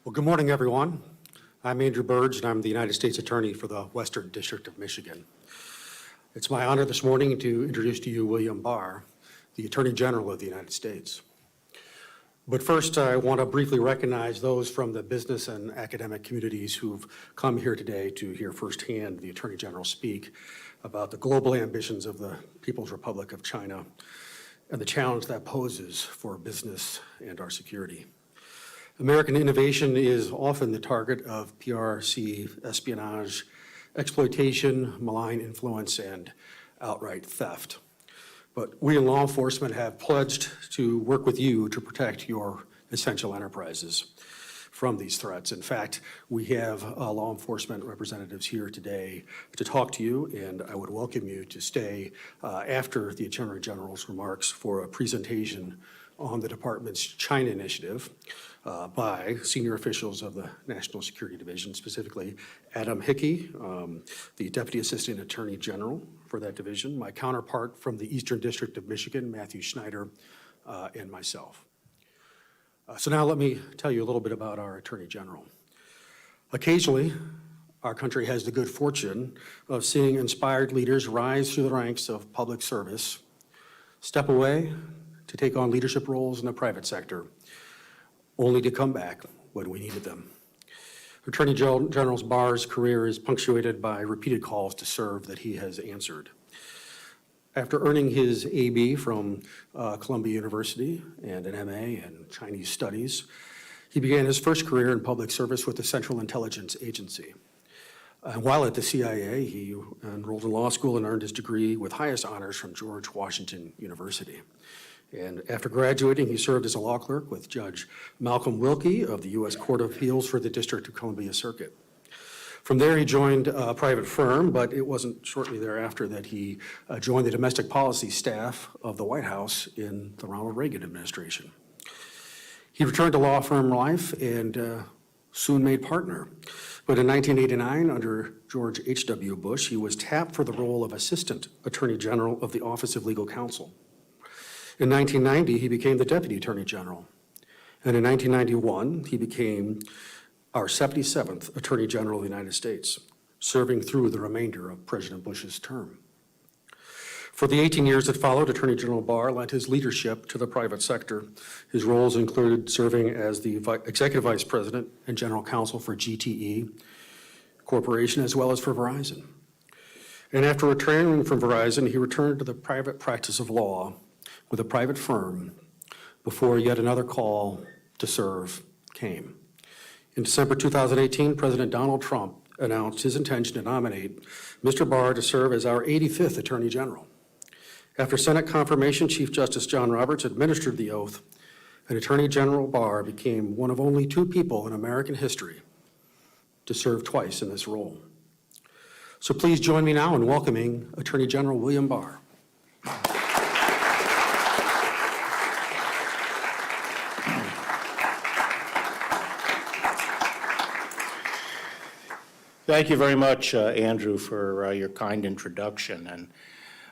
Well, good morning, everyone. I'm Andrew Burge, and I'm the United States Attorney for the Western District of Michigan. It's my honor this morning to introduce to you William Barr, the Attorney General of the United States. But first, I want to briefly recognize those from the business and academic communities who've come here today to hear firsthand the Attorney General speak about the global ambitions of the People's Republic of China and the challenge that poses for business and our security. American innovation is often the target of PRC espionage, exploitation, malign influence, and outright theft. But we in law enforcement have pledged to work with you to protect your essential enterprises from these threats. In fact, we have law enforcement representatives here today to talk to you, and I would welcome you to stay after the Attorney General's remarks for a presentation on the department's China initiative by senior officials of the National Security Division, specifically Adam Hickey, the Deputy Assistant Attorney General for that division, my counterpart from the Eastern District of Michigan, Matthew Schneider, and myself. So now let me tell you a little bit about our Attorney General. Occasionally, our country has the good fortune of seeing inspired leaders rise through the ranks of public service, step away to take on leadership roles in the private sector, only to come back when we needed them. Attorney General Barr's career is punctuated by repeated calls to serve that he has answered. After earning his AB from Columbia University and an MA in Chinese Studies, he began his first career in public service with the Central Intelligence Agency. While at the CIA, he enrolled in law school and earned his degree with highest honors from George Washington University. And after graduating, he served as a law clerk with Judge Malcolm Wilkie of the U.S. Court of Appeals for the District of Columbia Circuit. From there, he joined a private firm, but it wasn't shortly thereafter that he joined the domestic policy staff of the White House in the Ronald Reagan administration. He returned to law firm life and soon made partner. But in 1989, under George H.W. Bush, he was tapped for the role of Assistant Attorney General of the Office of Legal Counsel. In 1990, he became the Deputy Attorney General. And in 1991, he became our 77th Attorney General of the United States, serving through the remainder of President Bush's term. For the 18 years that followed, Attorney General Barr lent his leadership to the private sector. His roles included serving as the Executive Vice President and General Counsel for GTE Corporation, as well as for Verizon. And after retiring from Verizon, he returned to the private practice of law with a private firm before yet another call to serve came. In December 2018, President Donald Trump announced his intention to nominate Mr. Barr to serve as our 85th Attorney General. After Senate confirmation, Chief Justice John Roberts administered the oath, and Attorney General Barr became one of only two people in American history to serve twice in this role. So please join me now in welcoming Attorney General William Barr. Thank you very much, Andrew, for your kind introduction. And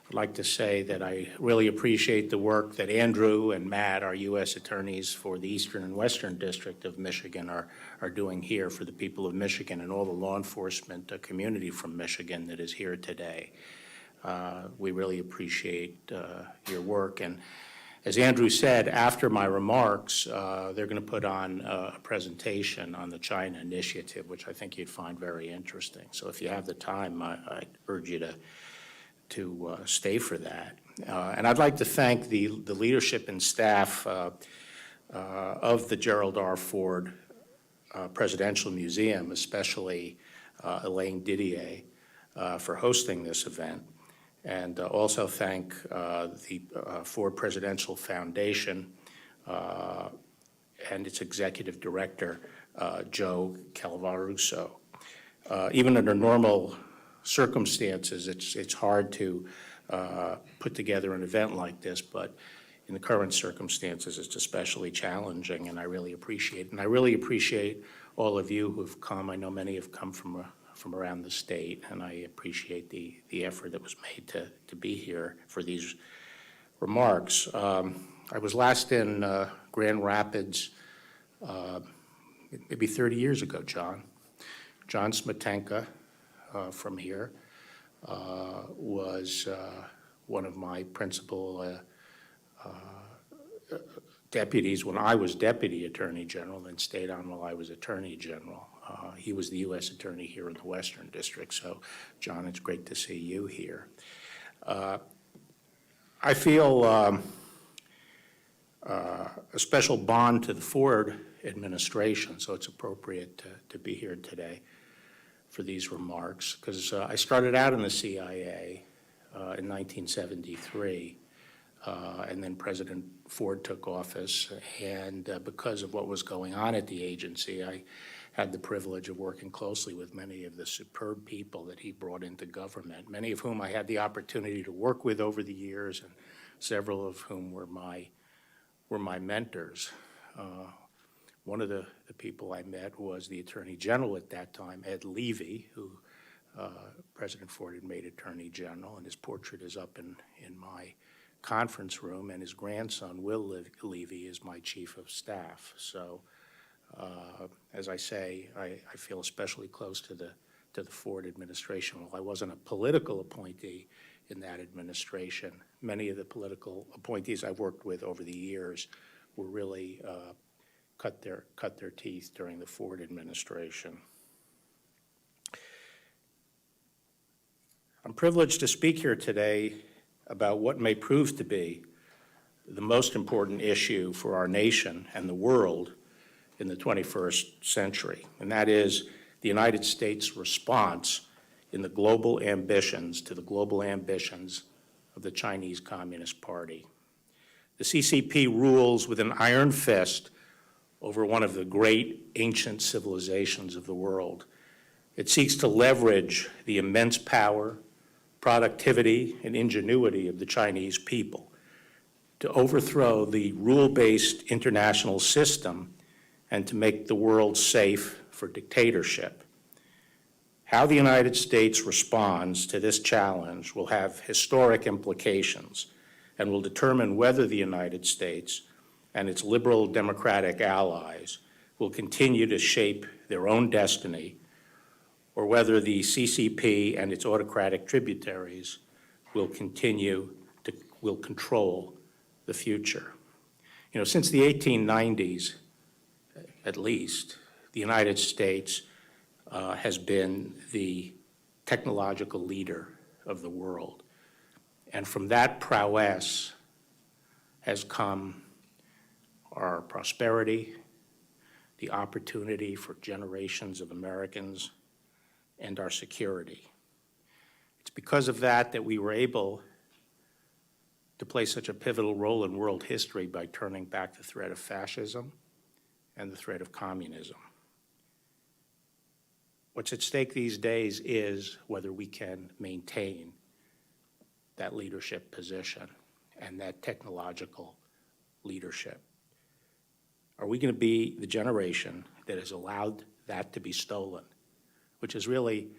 I'd like to say that I really appreciate the work that Andrew and Matt, our U.S. attorneys for the Eastern and Western District of Michigan, are doing here for the people of Michigan and all the law enforcement community from Michigan that is here today. We really appreciate your work. And as Andrew said, after my remarks, they're going to put on a presentation on the China initiative, which I think you'd find very interesting. So if you have the time, I urge you to stay for that. And I'd like to thank the leadership and staff of the Gerald R. Ford Presidential Museum, especially Elaine Didier, for hosting this event. And also thank the Ford Presidential Foundation and its executive director, Joe Calvaruso. Even under normal circumstances, it's hard to put together an event like this, but in the current circumstances, it's especially challenging, and I really appreciate it. And I really appreciate all of you who've come. I know many have come from around the state, and I appreciate the effort that was made to be here for these remarks. I was last in Grand Rapids maybe 30 years ago, John. John Smetanka from here was one of my principal deputies when I was Deputy Attorney General and stayed on while I was Attorney General. He was the U.S. Attorney here in the Western District. So, John, it's great to see you here. I feel a special bond to the Ford administration, so it's appropriate to be here today for these remarks, because I started out in the CIA in 1973, and then President Ford took office, and because of what was going on at the agency, I had the privilege of working closely with many of the superb people that he brought into government, many of whom I had the opportunity to work with over the years, and several of whom were my mentors. One of the people I met was the Attorney General at that time, Ed Levy, who President Ford had made Attorney General, and his portrait is up in my conference room, and his grandson, Will Levy, is my Chief of Staff. So, as I say, I feel especially close to the Ford administration. While I wasn't a political appointee in that administration, many of the political appointees I've worked with over the years were really cut their teeth during the Ford administration. I'm privileged to speak here today about what may prove to be the most important issue for our nation and the world in the 21st century, and that is the United States response in the global ambitions to the global ambitions of the Chinese Communist Party. The CCP rules with an iron fist over one of the great ancient civilizations of the world. It seeks to leverage the immense power, productivity, and ingenuity of the Chinese people to overthrow the rule-based international system and to make the world safe for dictatorship. How the United States responds to this challenge will have historic implications and will determine whether the United States and its liberal democratic allies will continue to shape their own destiny, or whether the CCP and its autocratic tributaries will control the future. You know, since the 1890s, at least, the United States has been the technological leader of the world. And from that prowess has come our prosperity, the opportunity for generations of Americans, and our security. It's because of that that we were able to play such a pivotal role in world history by turning back the threat of fascism and the threat of communism. What's at stake these days is whether we can maintain that leadership position and that technological leadership. Are we going to be the generation that has allowed that to be stolen, which is really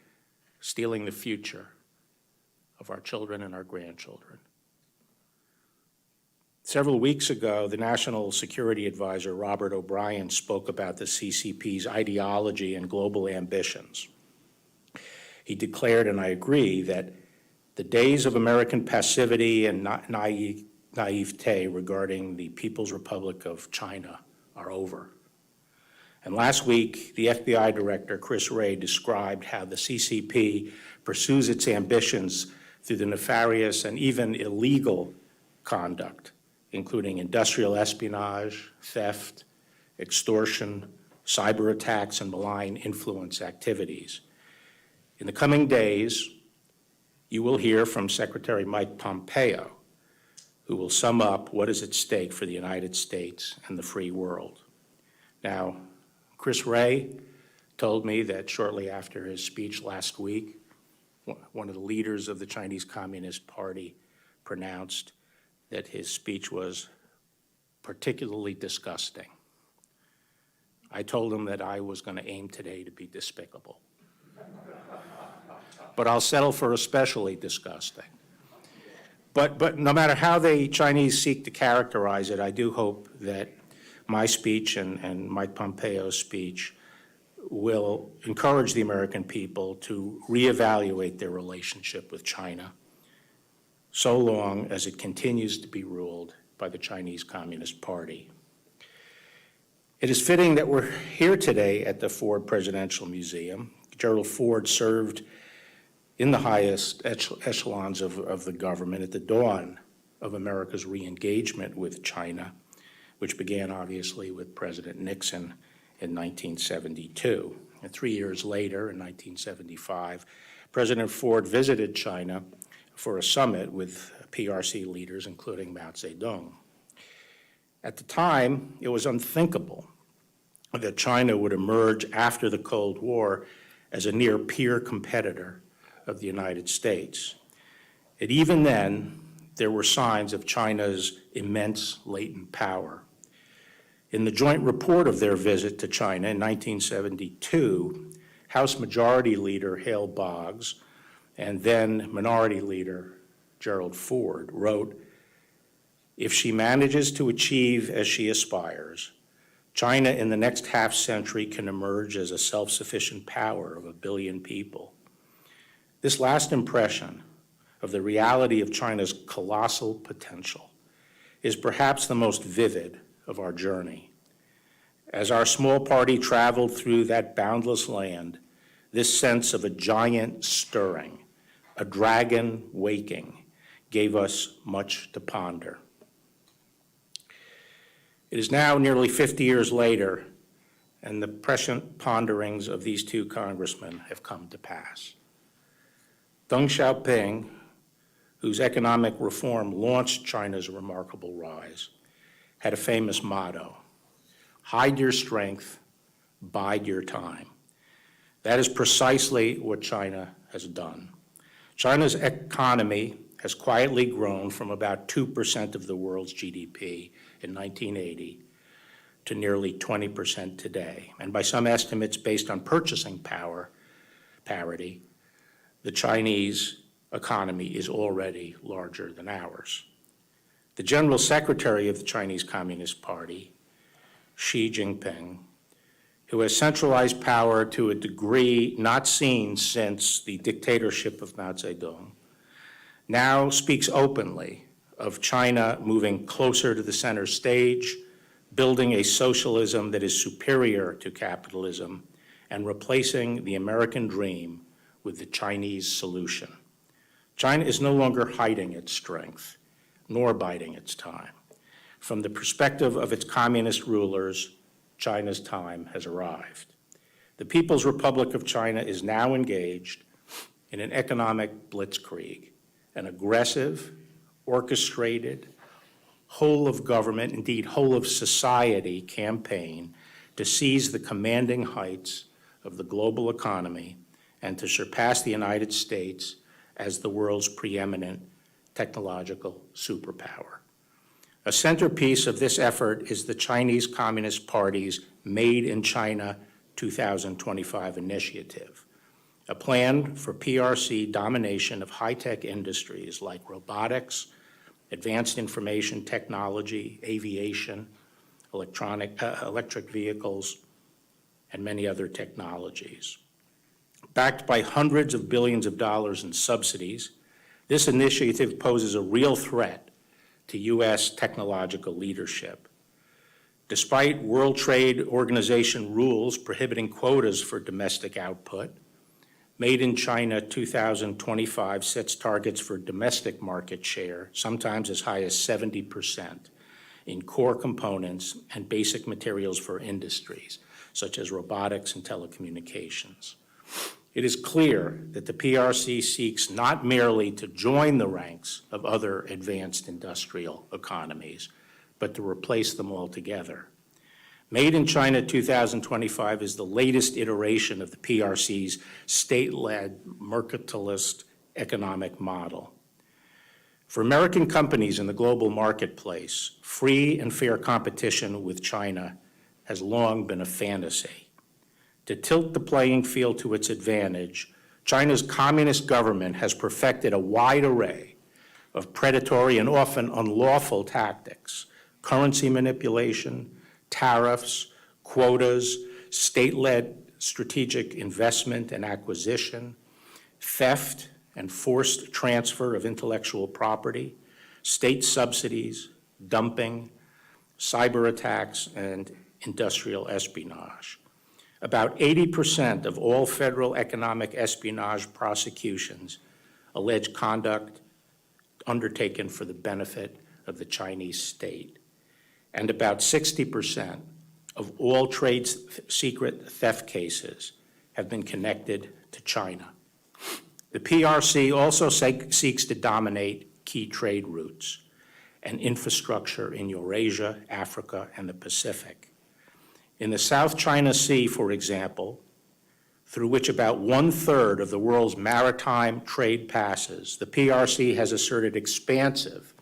stealing the future of our children and our grandchildren? Several weeks ago, the National Security Advisor, Robert O'Brien, spoke about the CCP's ideology and global ambitions. He declared, and I agree, that the days of American passivity and naivete regarding the People's Republic of China are over. And last week, the FBI Director, Chris Wray, described how the CCP pursues its ambitions through the nefarious and even illegal conduct, including industrial espionage, theft, extortion, cyber attacks, and malign influence activities. In the coming days, you will hear from Secretary Mike Pompeo, who will sum up what is at stake for the United States and the free world. Now, Chris Wray told me that shortly after his speech last week, one of the leaders of the Chinese Communist Party pronounced that his speech was particularly disgusting. I told him that I was going to aim today to be despicable. But I'll settle for especially disgusting. But no matter how the Chinese seek to characterize it, I do hope that my speech and Mike Pompeo's speech will encourage the American people to reevaluate their relationship with China so long as it continues to be ruled by the Chinese Communist Party. It is fitting that we're here today at the Ford Presidential Museum. Gerald Ford served in the highest echelons of the government at the dawn of America's re-engagement with China, which began obviously with President Nixon in 1972. And 3 years later, in 1975, President Ford visited China for a summit with PRC leaders, including Mao Zedong. At the time, it was unthinkable that China would emerge after the Cold War as a near-peer competitor of the United States. And even then, there were signs of China's immense latent power. In the joint report of their visit to China in 1972, House Majority Leader Hale Boggs and then Minority Leader Gerald Ford wrote, "If she manages to achieve as she aspires, China in the next half century can emerge as a self-sufficient power of 1 billion people." This last impression of the reality of China's colossal potential is perhaps the most vivid of our journey. As our small party traveled through that boundless land, this sense of a giant stirring, a dragon waking, gave us much to ponder. It is now nearly 50 years later, and the prescient ponderings of these two congressmen have come to pass. Deng Xiaoping, whose economic reform launched China's remarkable rise, had a famous motto: "Hide your strength, bide your time." That is precisely what China has done. China's economy has quietly grown from about 2% of the world's GDP in 1980 to nearly 20% today. And by some estimates based on purchasing power parity, the Chinese economy is already larger than ours. The General Secretary of the Chinese Communist Party, Xi Jinping, who has centralized power to a degree not seen since the dictatorship of Mao Zedong, now speaks openly of China moving closer to the center stage, building a socialism that is superior to capitalism, and replacing the American dream with the Chinese solution. China is no longer hiding its strength, nor biding its time. From the perspective of its communist rulers, China's time has arrived. The People's Republic of China is now engaged in an economic blitzkrieg, an aggressive, orchestrated, whole of government, indeed whole of society campaign to seize the commanding heights of the global economy and to surpass the United States as the world's preeminent technological superpower. A centerpiece of this effort is the Chinese Communist Party's Made in China 2025 initiative, a plan for PRC domination of high-tech industries like robotics, advanced information technology, aviation, electric vehicles, and many other technologies. Backed by hundreds of billions of dollars in subsidies, this initiative poses a real threat to U.S. technological leadership. Despite World Trade Organization rules prohibiting quotas for domestic output, Made in China 2025 sets targets for domestic market share, sometimes as high as 70%, in core components and basic materials for industries, such as robotics and telecommunications. It is clear that the PRC seeks not merely to join the ranks of other advanced industrial economies, but to replace them altogether. Made in China 2025 is the latest iteration of the PRC's state-led mercantilist economic model. For American companies in the global marketplace, free and fair competition with China has long been a fantasy. To tilt the playing field to its advantage, China's communist government has perfected a wide array of predatory and often unlawful tactics: currency manipulation, tariffs, quotas, state-led strategic investment and acquisition, theft and forced transfer of intellectual property, state subsidies, dumping, cyber attacks, and industrial espionage. About 80% of all federal economic espionage prosecutions allege conduct undertaken for the benefit of the Chinese state. And about 60% of all trade secret theft cases have been connected to China. The PRC also seeks to dominate key trade routes and infrastructure in Eurasia, Africa, and the Pacific. In the South China Sea, for example, through which about 1/3 of the world's maritime trade passes, the PRC has asserted expansive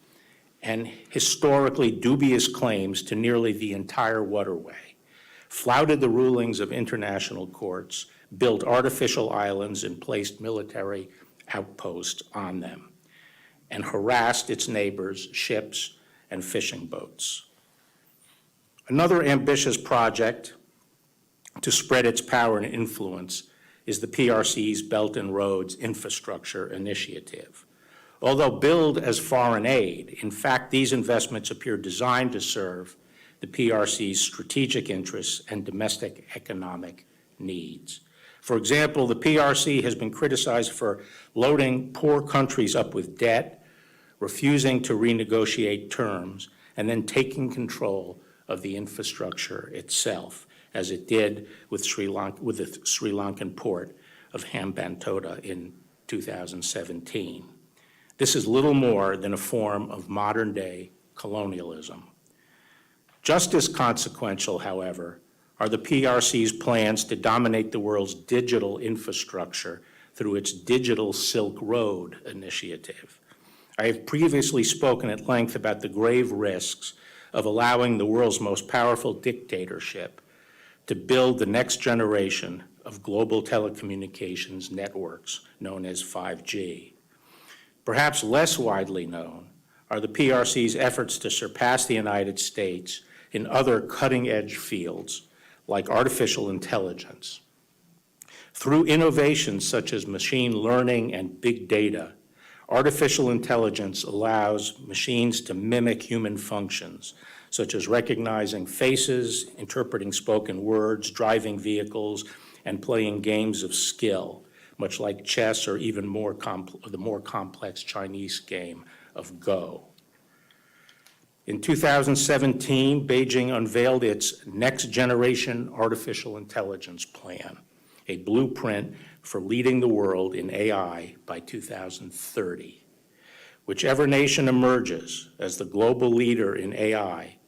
and historically dubious claims to nearly the entire waterway, flouted the rulings of international courts, built artificial islands and placed military outposts on them, and harassed its neighbors, ships, and fishing boats. Another ambitious project to spread its power and influence is the PRC's Belt and Roads Infrastructure Initiative. Although billed as foreign aid, in fact, these investments appear designed to serve the PRC's strategic interests and domestic economic needs. For example, the PRC has been criticized for loading poor countries up with debt, refusing to renegotiate terms, and then taking control of the infrastructure itself, as it did with the Sri Lankan port of Hambantota in 2017. This is little more than a form of modern-day colonialism. Just as consequential, however, are the PRC's plans to dominate the world's digital infrastructure through its Digital Silk Road initiative. I have previously spoken at length about the grave risks of allowing the world's most powerful dictatorship to build the next generation of global telecommunications networks known as 5G. Perhaps less widely known are the PRC's efforts to surpass the United States in other cutting-edge fields like artificial intelligence. Through innovations such as machine learning and big data, artificial intelligence allows machines to mimic human functions, such as recognizing faces, interpreting spoken words, driving vehicles, and playing games of skill, much like chess or even the more complex Chinese game of Go. In 2017, Beijing unveiled its next-generation artificial intelligence plan, a blueprint for leading the world in AI by 2030. Whichever nation emerges as the global leader in AI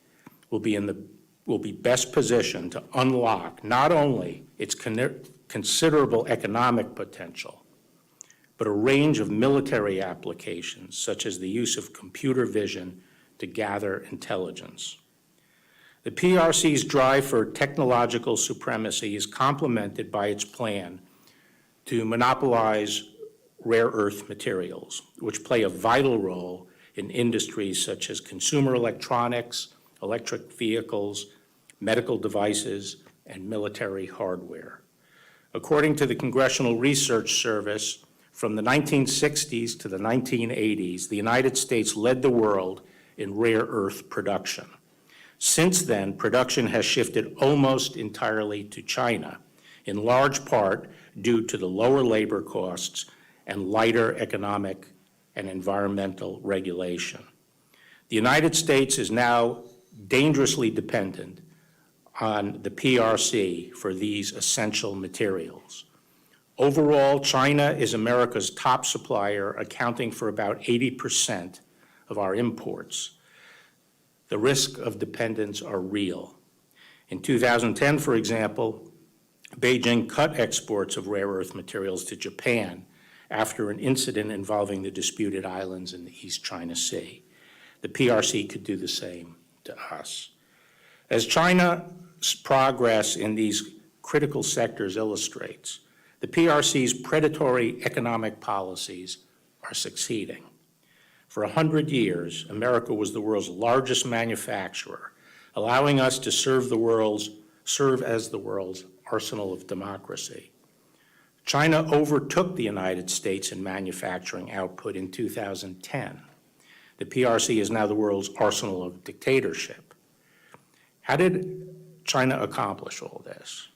will be best positioned to unlock not only its considerable economic potential, but a range of military applications, such as the use of computer vision to gather intelligence. The PRC's drive for technological supremacy is complemented by its plan to monopolize rare earth materials, which play a vital role in industries such as consumer electronics, electric vehicles, medical devices, and military hardware. According to the Congressional Research Service, from the 1960s to the 1980s, the United States led the world in rare earth production. Since then, production has shifted almost entirely to China, in large part due to the lower labor costs and lighter economic and environmental regulation. The United States is now dangerously dependent on the PRC for these essential materials. Overall, China is America's top supplier, accounting for about 80% of our imports. The risk of dependence are real. In 2010, for example, Beijing cut exports of rare earth materials to Japan after an incident involving the disputed islands in the East China Sea. The PRC could do the same to us. As China's progress in these critical sectors illustrates, the PRC's predatory economic policies are succeeding. For 100 years, America was the world's largest manufacturer allowing us to serve as the world's arsenal of democracy. China overtook the United States in manufacturing output in 2010. The PRC is now the world's arsenal of dictatorship. How did China accomplish all this?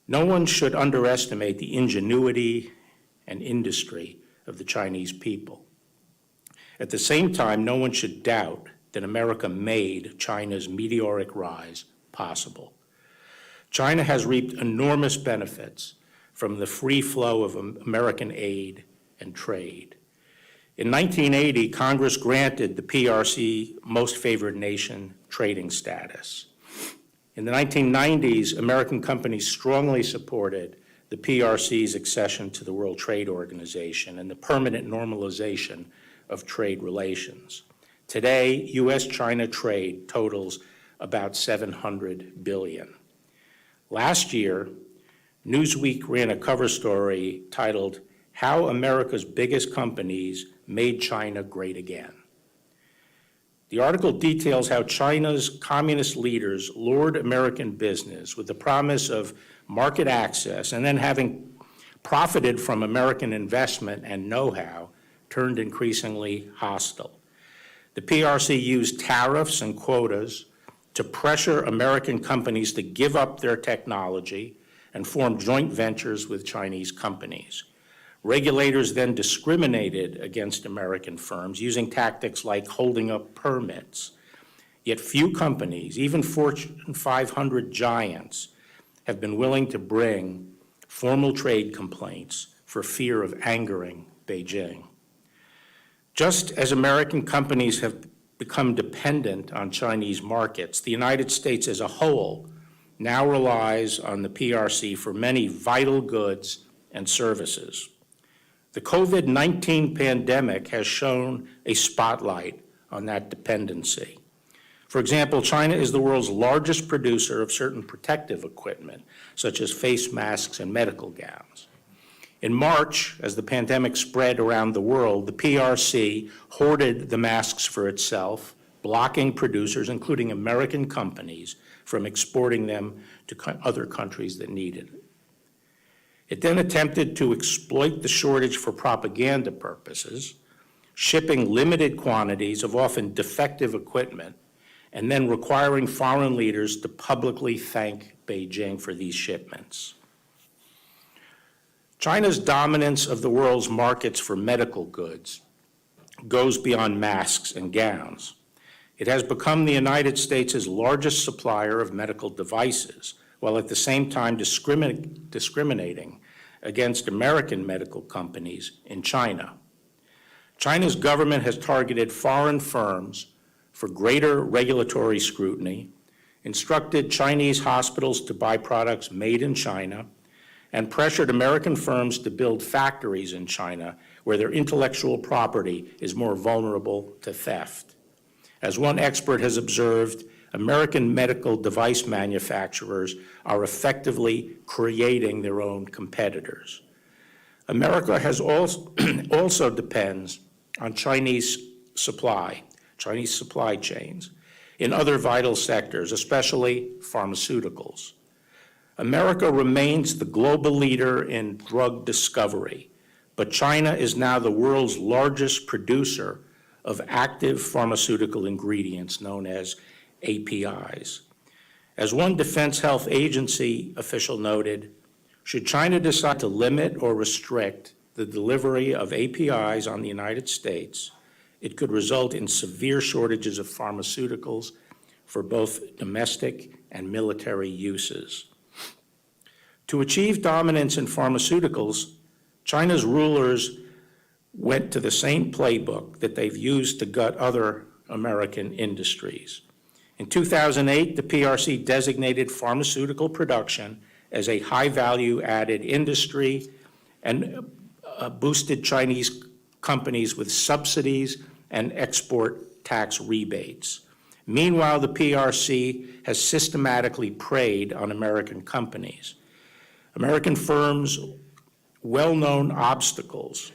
No one should underestimate the ingenuity and industry of the Chinese people. At the same time, no one should doubt that America made China's meteoric rise possible. China has reaped enormous benefits from the free flow of American aid and trade. In 1980, Congress granted the PRC Most Favored Nation trading status. In the 1990s, American companies strongly supported the PRC's accession to the World Trade Organization and the permanent normalization of trade relations. Today, U.S.-China trade totals about $700 billion. Last year, Newsweek ran a cover story titled, "How America's Biggest Companies Made China Great Again." The article details how China's communist leaders lured American business with the promise of market access, and then, having profited from American investment and know-how, turned increasingly hostile. The PRC used tariffs and quotas to pressure American companies to give up their technology and form joint ventures with Chinese companies. Regulators then discriminated against American firms using tactics like holding up permits. Yet few companies, even Fortune 500 giants, have been willing to bring formal trade complaints for fear of angering Beijing. Just as American companies have become dependent on Chinese markets, the United States as a whole now relies on the PRC for many vital goods and services. The COVID-19 pandemic has shone a spotlight on that dependency. For example, China is the world's largest producer of certain protective equipment, such as face masks and medical gowns. In March, as the pandemic spread around the world, the PRC hoarded the masks for itself, blocking producers, including American companies, from exporting them to other countries that needed it. It then attempted to exploit the shortage for propaganda purposes, shipping limited quantities of often defective equipment, and then requiring foreign leaders to publicly thank Beijing for these shipments. China's dominance of the world's markets for medical goods goes beyond masks and gowns. It has become the United States' largest supplier of medical devices, while at the same time discriminating against American medical companies in China. China's government has targeted foreign firms for greater regulatory scrutiny, instructed Chinese hospitals to buy products made in China, and pressured American firms to build factories in China where their intellectual property is more vulnerable to theft. As one expert has observed, American medical device manufacturers are effectively creating their own competitors. America has also depends on Chinese supply chains in other vital sectors, especially pharmaceuticals. America remains the global leader in drug discovery, but China is now the world's largest producer of active pharmaceutical ingredients known as APIs. As one Defense Health Agency official noted, should China decide to limit or restrict the delivery of APIs on the United States, it could result in severe shortages of pharmaceuticals for both domestic and military uses. To achieve dominance in pharmaceuticals, China's rulers went to the same playbook that they've used to gut other American industries. In 2008, the PRC designated pharmaceutical production as a high-value added industry and boosted Chinese companies with subsidies and export tax rebates. Meanwhile, the PRC has systematically preyed on American companies. American firms' well-known obstacles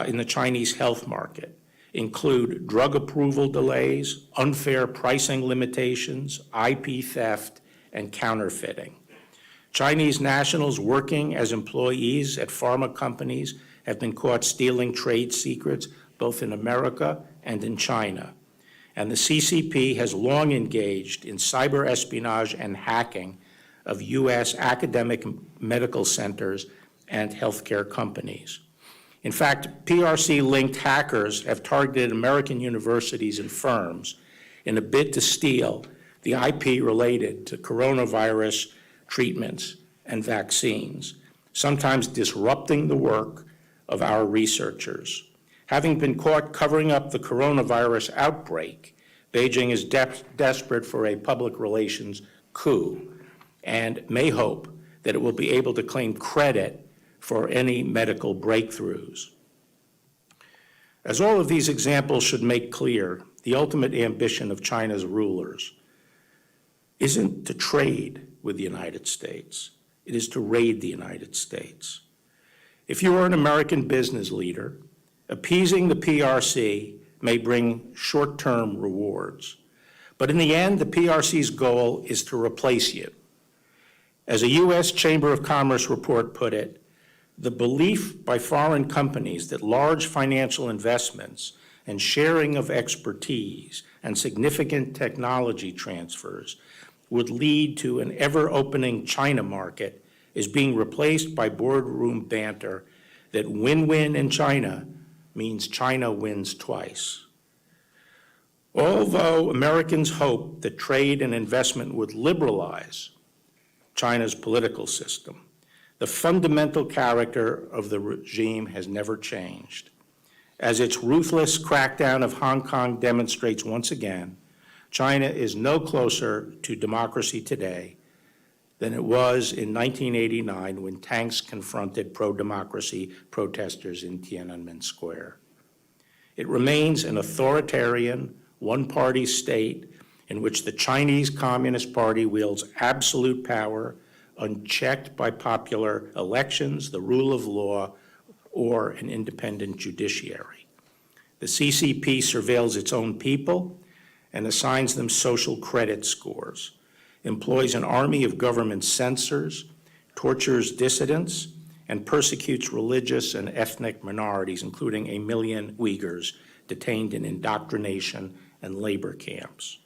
in the Chinese health market include drug approval delays, unfair pricing limitations, IP theft, and counterfeiting. Chinese nationals working as employees at pharma companies have been caught stealing trade secrets both in America and in China. And the CCP has long engaged in cyber espionage and hacking of U.S. academic medical centers and healthcare companies. In fact, PRC-linked hackers have targeted American universities and firms in a bid to steal the IP related to coronavirus treatments and vaccines, sometimes disrupting the work of our researchers. Having been caught covering up the coronavirus outbreak, Beijing is desperate for a public relations coup and may hope that it will be able to claim credit for any medical breakthroughs. As all of these examples should make clear, the ultimate ambition of China's rulers isn't to trade with the United States. It is to raid the United States. If you are an American business leader, appeasing the PRC may bring short-term rewards. But in the end, the PRC's goal is to replace you. As a U.S. Chamber of Commerce report put it, the belief by foreign companies that large financial investments and sharing of expertise and significant technology transfers would lead to an ever-opening China market is being replaced by boardroom banter that win-win in China means China wins twice. Although Americans hope that trade and investment would liberalize China's political system, the fundamental character of the regime has never changed. As its ruthless crackdown of Hong Kong demonstrates once again, China is no closer to democracy today than it was in 1989 when tanks confronted pro-democracy protesters in Tiananmen Square. It remains an authoritarian, one-party state in which the Chinese Communist Party wields absolute power, unchecked by popular elections, the rule of law, or an independent judiciary. The CCP surveils its own people and assigns them social credit scores, employs an army of government censors, tortures dissidents, and persecutes religious and ethnic minorities, including 1 million Uyghurs detained in indoctrination and labor camps.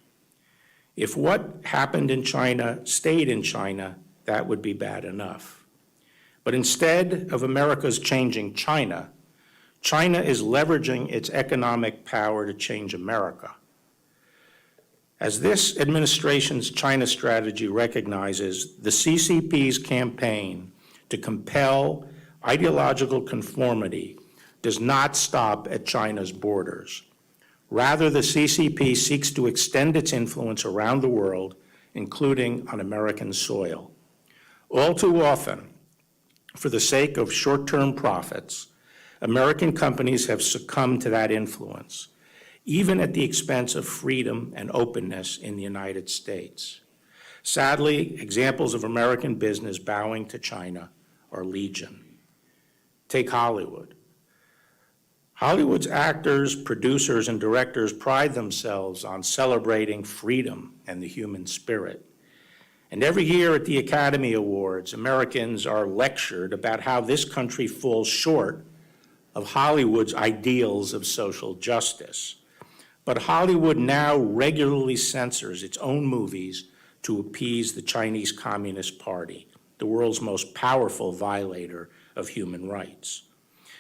If what happened in China stayed in China, that would be bad enough. But instead of America's changing China, China is leveraging its economic power to change America. As this administration's China strategy recognizes, the CCP's campaign to compel ideological conformity does not stop at China's borders. Rather, the CCP seeks to extend its influence around the world, including on American soil. All too often, for the sake of short-term profits, American companies have succumbed to that influence, even at the expense of freedom and openness in the United States. Sadly, examples of American business bowing to China are legion. Take Hollywood. Hollywood's actors, producers, and directors pride themselves on celebrating freedom and the human spirit. And every year at the Academy Awards, Americans are lectured about how this country falls short of Hollywood's ideals of social justice. But Hollywood now regularly censors its own movies to appease the Chinese Communist Party, the world's most powerful violator of human rights.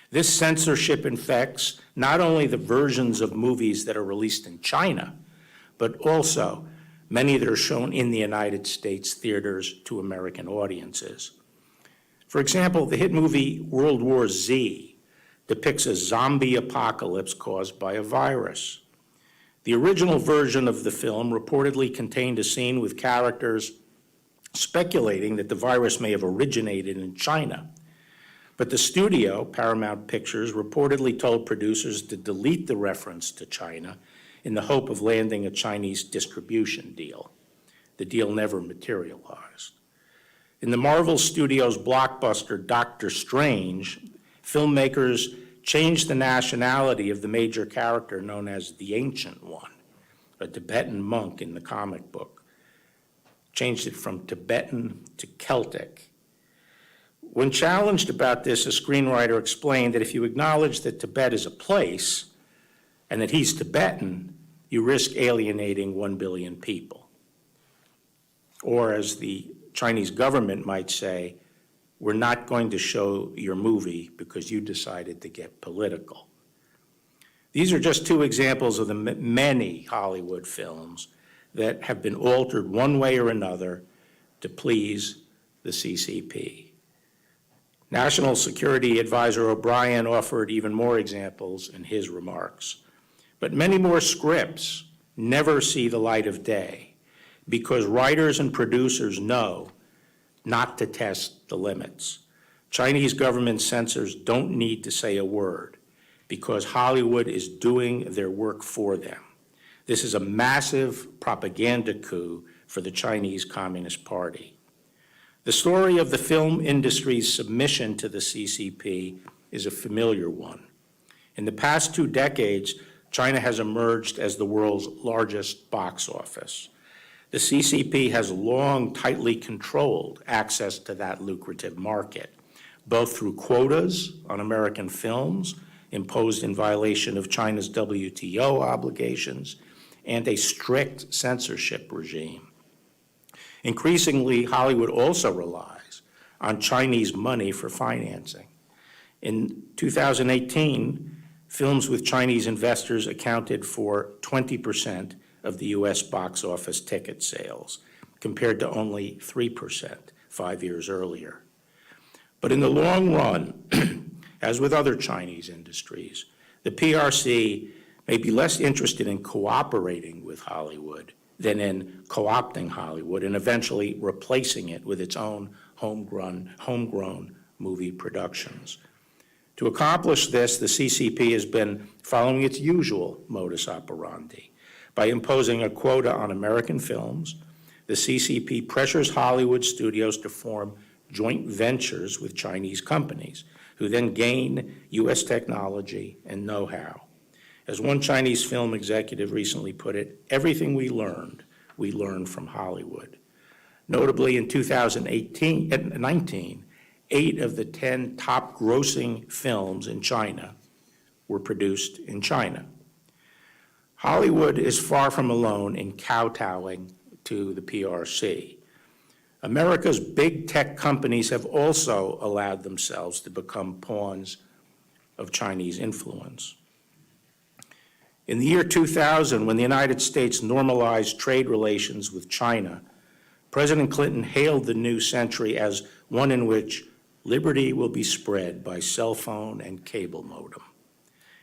This censorship infects not only the versions of movies that are released in China, but also many that are shown in the United States theaters to American audiences. For example, the hit movie World War Z depicts a zombie apocalypse caused by a virus. The original version of the film reportedly contained a scene with characters speculating that the virus may have originated in China. But the studio, Paramount Pictures, reportedly told producers to delete the reference to China in the hope of landing a Chinese distribution deal. The deal never materialized. In the Marvel Studios blockbuster Doctor Strange, filmmakers changed the nationality of the major character known as the Ancient One, a Tibetan monk in the comic book, changed it from Tibetan to Celtic. When challenged about this, a screenwriter explained that if you acknowledge that Tibet is a place and that he's Tibetan, you risk alienating 1 billion people. Or as the Chinese government might say, we're not going to show your movie because you decided to get political. These are just two examples of the many Hollywood films that have been altered one way or another to please the CCP. National Security Advisor O'Brien offered even more examples in his remarks. But many more scripts never see the light of day because writers and producers know not to test the limits. Chinese government censors don't need to say a word because Hollywood is doing their work for them. This is a massive propaganda coup for the Chinese Communist Party. The story of the film industry's submission to the CCP is a familiar one. In the past 2 decades, China has emerged as the world's largest box office. The CCP has long tightly controlled access to that lucrative market, both through quotas on American films imposed in violation of China's WTO obligations and a strict censorship regime. Increasingly, Hollywood also relies on Chinese money for financing. In 2018, films with Chinese investors accounted for 20% of the U.S. box office ticket sales, compared to only 3% 5 years earlier. But in the long run, as with other Chinese industries, the PRC may be less interested in cooperating with Hollywood than in co-opting Hollywood and eventually replacing it with its own homegrown movie productions. To accomplish this, the CCP has been following its usual modus operandi. By imposing a quota on American films, the CCP pressures Hollywood studios to form joint ventures with Chinese companies, who then gain U.S. technology and know-how. As one Chinese film executive recently put it, everything we learned from Hollywood. Notably, in 2019, 8 of the 10 top grossing films in China were produced in China. Hollywood is far from alone in kowtowing to the PRC. America's big tech companies have also allowed themselves to become pawns of Chinese influence. In the year 2000, when the United States normalized trade relations with China, President Clinton hailed the new century as one in which liberty will be spread by cell phone and cable modem.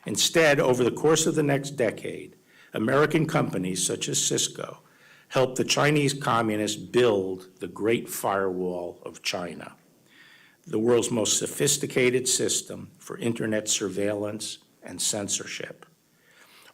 Instead, over the course of the next decade, American companies such as Cisco helped the Chinese communists build the Great Firewall of China, the world's most sophisticated system for internet surveillance and censorship.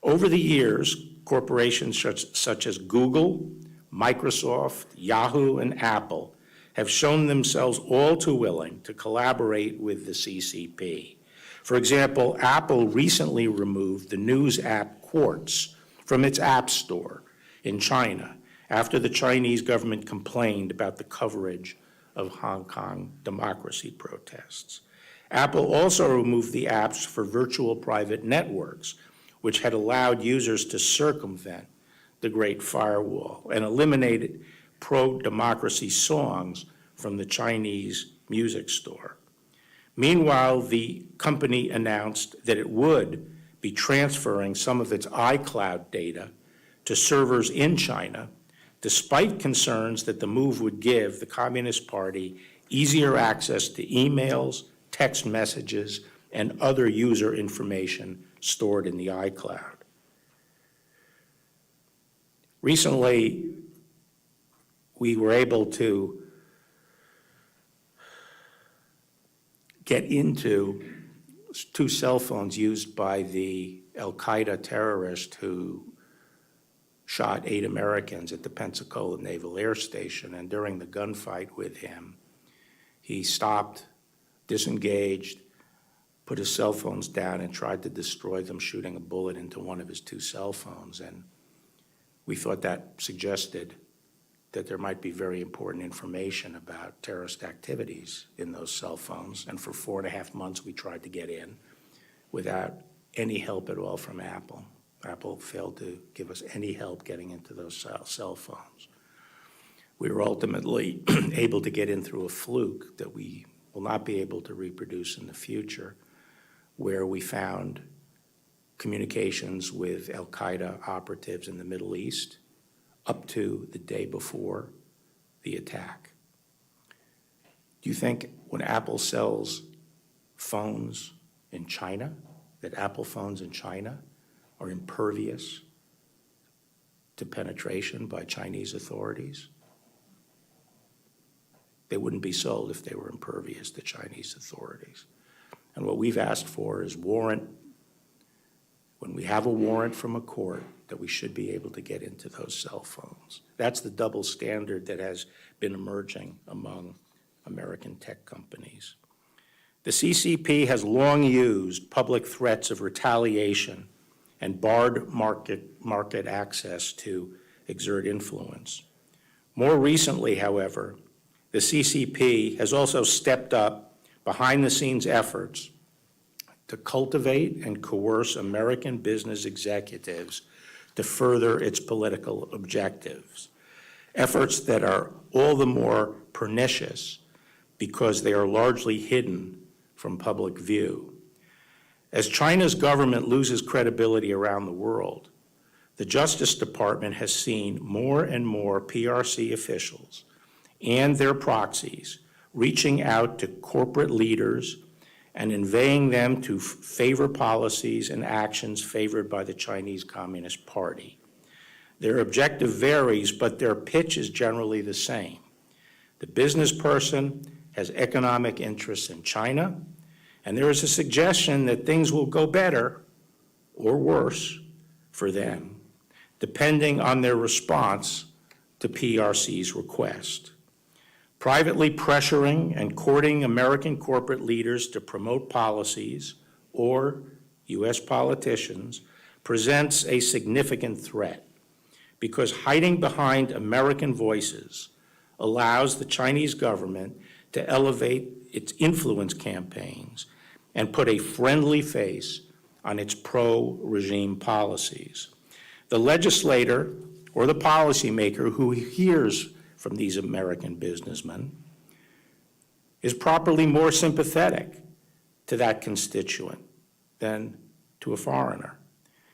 Over the years, corporations such as Google, Microsoft, Yahoo, and Apple have shown themselves all too willing to collaborate with the CCP. For example, Apple recently removed the news app Quartz from its app store in China after the Chinese government complained about the coverage of Hong Kong democracy protests. Apple also removed the apps for virtual private networks, which had allowed users to circumvent the Great Firewall and eliminated pro-democracy songs from the Chinese music store. Meanwhile, the company announced that it would be transferring some of its iCloud data to servers in China, despite concerns that the move would give the Communist Party easier access to emails, text messages, and other user information stored in the iCloud. Recently, we were able to get into 2 cell phones used by the al-Qaeda terrorist who shot 8 Americans at the Pensacola Naval Air Station, and during the gunfight with him, he stopped, disengaged, put his cell phones down and tried to destroy them, shooting a bullet into one of his 2 cell phones. And we thought that suggested that there might be very important information about terrorist activities in those cell phones. And for 4.5 months, we tried to get in without any help at all from Apple. Apple failed to give us any help getting into those cell phones. We were ultimately able to get in through a fluke that we will not be able to reproduce in the future, where we found communications with al-Qaeda operatives in the Middle East up to the day before the attack. Do you think when Apple sells phones in China, that Apple phones in China are impervious to penetration by Chinese authorities? They wouldn't be sold if they were impervious to Chinese authorities. And what we've asked for is warrant, when we have a warrant from a court, that we should be able to get into those cell phones. That's the double standard that has been emerging among American tech companies. The CCP has long used public threats of retaliation and barred market access to exert influence. More recently, however, the CCP has also stepped up behind-the-scenes efforts to cultivate and coerce American business executives to further its political objectives, efforts that are all the more pernicious because they are largely hidden from public view. As China's government loses credibility around the world, the Justice Department has seen more and more PRC officials and their proxies reaching out to corporate leaders and inveighing them to favor policies and actions favored by the Chinese Communist Party. Their objective varies, but their pitch is generally the same. The business person has economic interests in China, and there is a suggestion that things will go better or worse for them, depending on their response to PRC's request. Privately pressuring and courting American corporate leaders to promote policies or U.S. politicians presents a significant threat because hiding behind American voices allows the Chinese government to elevate its influence campaigns and put a friendly face on its pro-regime policies. The legislator or the policymaker who hears from these American businessmen is properly more sympathetic to that constituent than to a foreigner.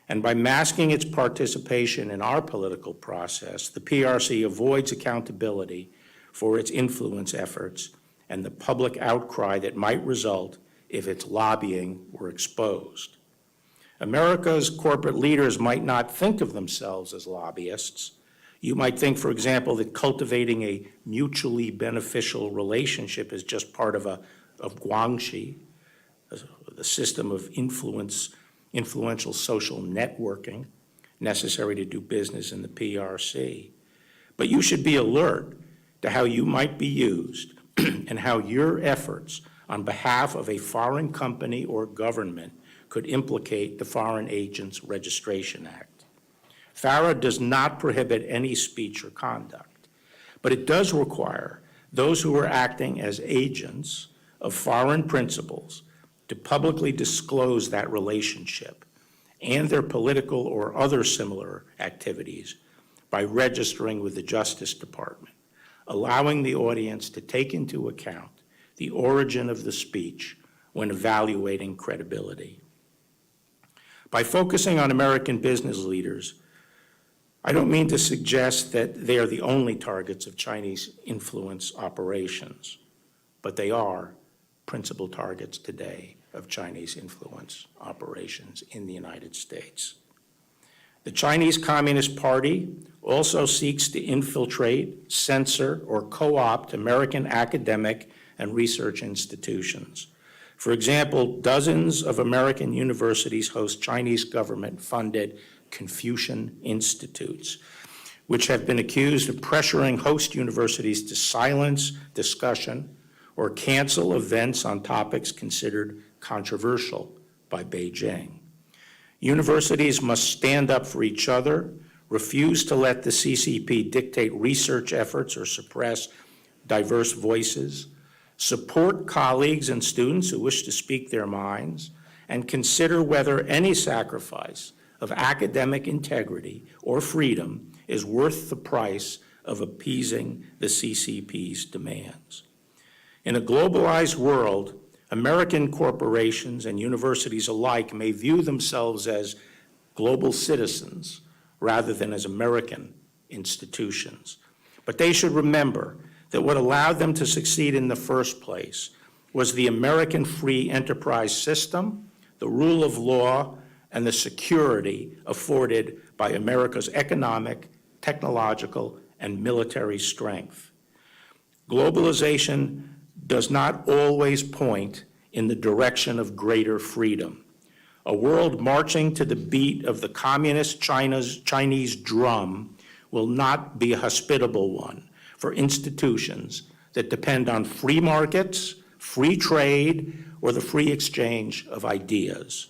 And by masking its participation in our political process, the PRC avoids accountability for its influence efforts and the public outcry that might result if its lobbying were exposed. America's corporate leaders might not think of themselves as lobbyists. You might think, for example, that cultivating a mutually beneficial relationship is just part of guangxi, the system of influential social networking necessary to do business in the PRC. But you should be alert to how you might be used and how your efforts on behalf of a foreign company or government could implicate the Foreign Agents Registration Act. FARA does not prohibit any speech or conduct, but it does require those who are acting as agents of foreign principals to publicly disclose that relationship and their political or other similar activities by registering with the Justice Department, allowing the audience to take into account the origin of the speech when evaluating credibility. By focusing on American business leaders, I don't mean to suggest that they are the only targets of Chinese influence operations, but they are principal targets today of Chinese influence operations in the United States. The Chinese Communist Party also seeks to infiltrate, censor, or co-opt American academic and research institutions. For example, dozens of American universities host Chinese government-funded Confucian institutes, which have been accused of pressuring host universities to silence discussion or cancel events on topics considered controversial by Beijing. Universities must stand up for each other, refuse to let the CCP dictate research efforts or suppress diverse voices, support colleagues and students who wish to speak their minds, and consider whether any sacrifice of academic integrity or freedom is worth the price of appeasing the CCP's demands. In a globalized world, American corporations and universities alike may view themselves as global citizens rather than as American institutions. But they should remember that what allowed them to succeed in the first place was the American free enterprise system, the rule of law, and the security afforded by America's economic, technological, and military strength. Globalization does not always point in the direction of greater freedom. A world marching to the beat of the communist Chinese drum will not be a hospitable one for institutions that depend on free markets, free trade, or the free exchange of ideas.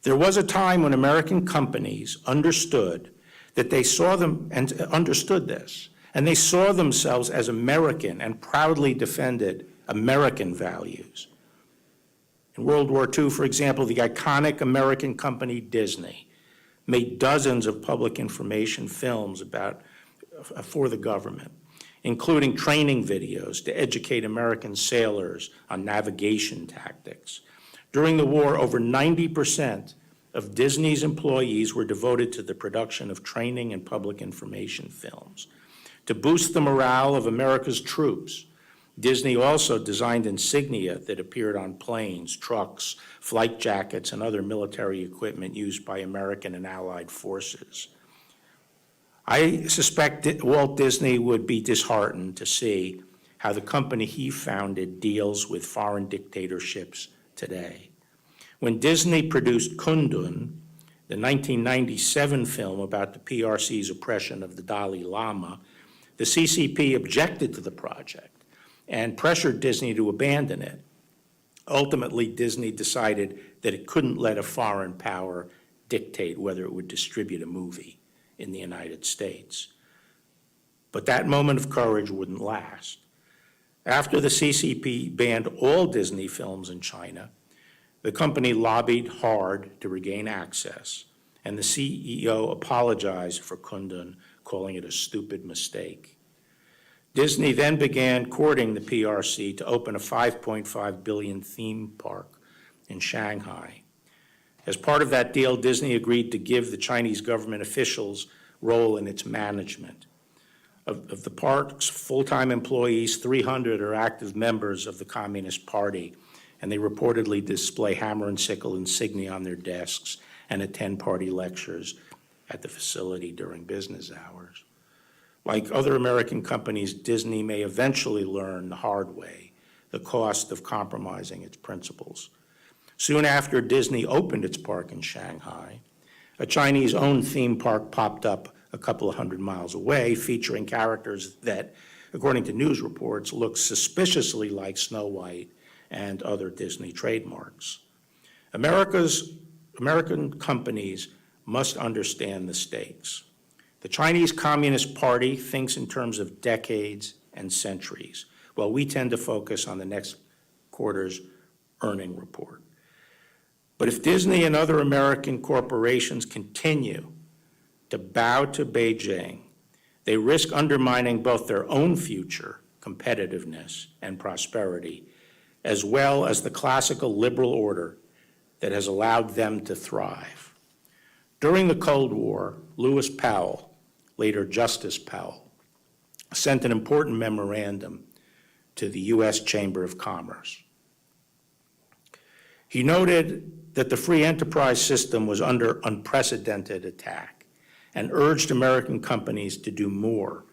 There was a time when American companies understood that they saw them and understood this, and they saw themselves as American and proudly defended American values. In World War II, for example, the iconic American company Disney made dozens of public information films for the government, including training videos to educate American sailors on navigation tactics. During the war, over 90% of Disney's employees were devoted to the production of training and public information films. To boost the morale of America's troops, Disney also designed insignia that appeared on planes, trucks, flight jackets, and other military equipment used by American and Allied forces. I suspect that Walt Disney would be disheartened to see how the company he founded deals with foreign dictatorships today. When Disney produced Kundun, the 1997 film about the PRC's oppression of the Dalai Lama, the CCP objected to the project and pressured Disney to abandon it. Ultimately, Disney decided that it couldn't let a foreign power dictate whether it would distribute a movie in the United States. But that moment of courage wouldn't last. After the CCP banned all Disney films in China, the company lobbied hard to regain access, and the CEO apologized for Kundun, calling it a stupid mistake. Disney then began courting the PRC to open a $5.5 billion theme park in Shanghai. As part of that deal, Disney agreed to give the Chinese government officials role in its management. Of the park's full-time employees, 300 are active members of the Communist Party, and they reportedly display hammer and sickle insignia on their desks and attend party lectures at the facility during business hours. Like other American companies, Disney may eventually learn the hard way the cost of compromising its principles. Soon after Disney opened its park in Shanghai, a Chinese-owned theme park popped up a couple of hundred miles away, featuring characters that, according to news reports, look suspiciously like Snow White and other Disney trademarks. American companies must understand the stakes. The Chinese Communist Party thinks in terms of decades and centuries, while we tend to focus on the next quarter's earning report. But if Disney and other American corporations continue to bow to Beijing, they risk undermining both their own future, competitiveness, and prosperity, as well as the classical liberal order that has allowed them to thrive. During the Cold War, Lewis Powell, later Justice Powell, sent an important memorandum to the U.S. Chamber of Commerce. He noted that the free enterprise system was under unprecedented attack and urged American companies to do more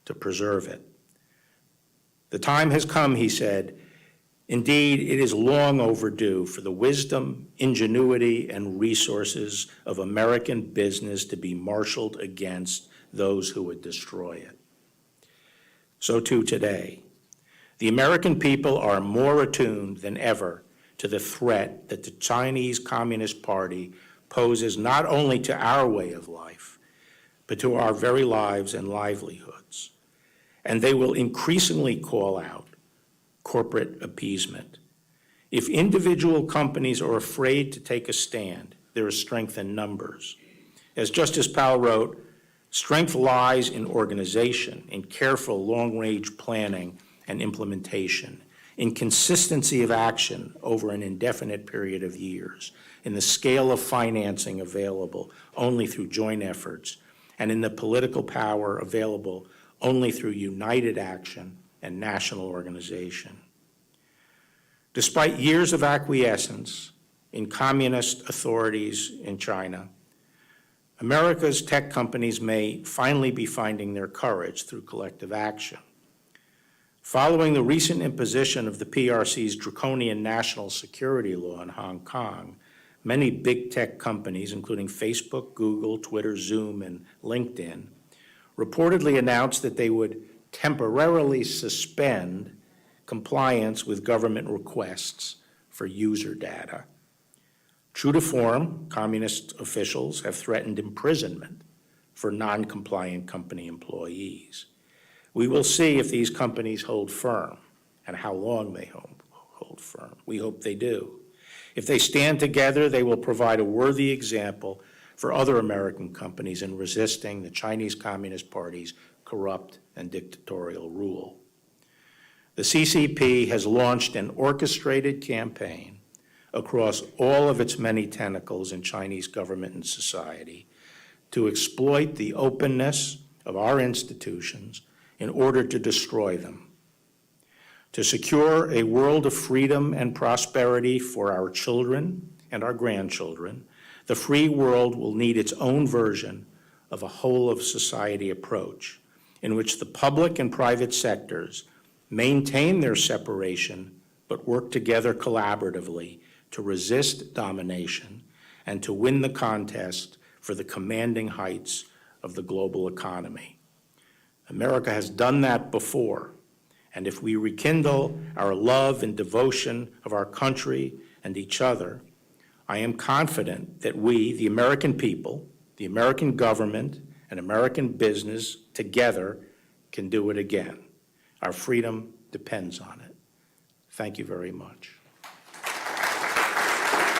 to preserve it. The time has come, he said. Indeed, it is long overdue for the wisdom, ingenuity, and resources of American business to be marshaled against those who would destroy it. So too today. The American people are more attuned than ever to the threat that the Chinese Communist Party poses not only to our way of life, but to our very lives and livelihoods. And they will increasingly call out corporate appeasement. If individual companies are afraid to take a stand, there is strength in numbers. As Justice Powell wrote, strength lies in organization, in careful long-range planning and implementation, in consistency of action over an indefinite period of years, in the scale of financing available only through joint efforts, and in the political power available only through united action and national organization. Despite years of acquiescence in communist authorities in China, America's tech companies may finally be finding their courage through collective action. Following the recent imposition of the PRC's draconian national security law in Hong Kong, many big tech companies, including Facebook, Google, Twitter, Zoom, and LinkedIn, reportedly announced that they would temporarily suspend compliance with government requests for user data. True to form, communist officials have threatened imprisonment for non-compliant company employees. We will see if these companies hold firm and how long they hold firm. We hope they do. If they stand together, they will provide a worthy example for other American companies in resisting the Chinese Communist Party's corrupt and dictatorial rule. The CCP has launched an orchestrated campaign across all of its many tentacles in Chinese government and society to exploit the openness of our institutions in order to destroy them. To secure a world of freedom and prosperity for our children and our grandchildren, the free world will need its own version of a whole-of-society approach in which the public and private sectors maintain their separation but work together collaboratively to resist domination and to win the contest for the commanding heights of the global economy. America has done that before, and if we rekindle our love and devotion of our country and each other, I am confident that we, the American people, the American government, and American business together can do it again. Our freedom depends on it. Thank you very much.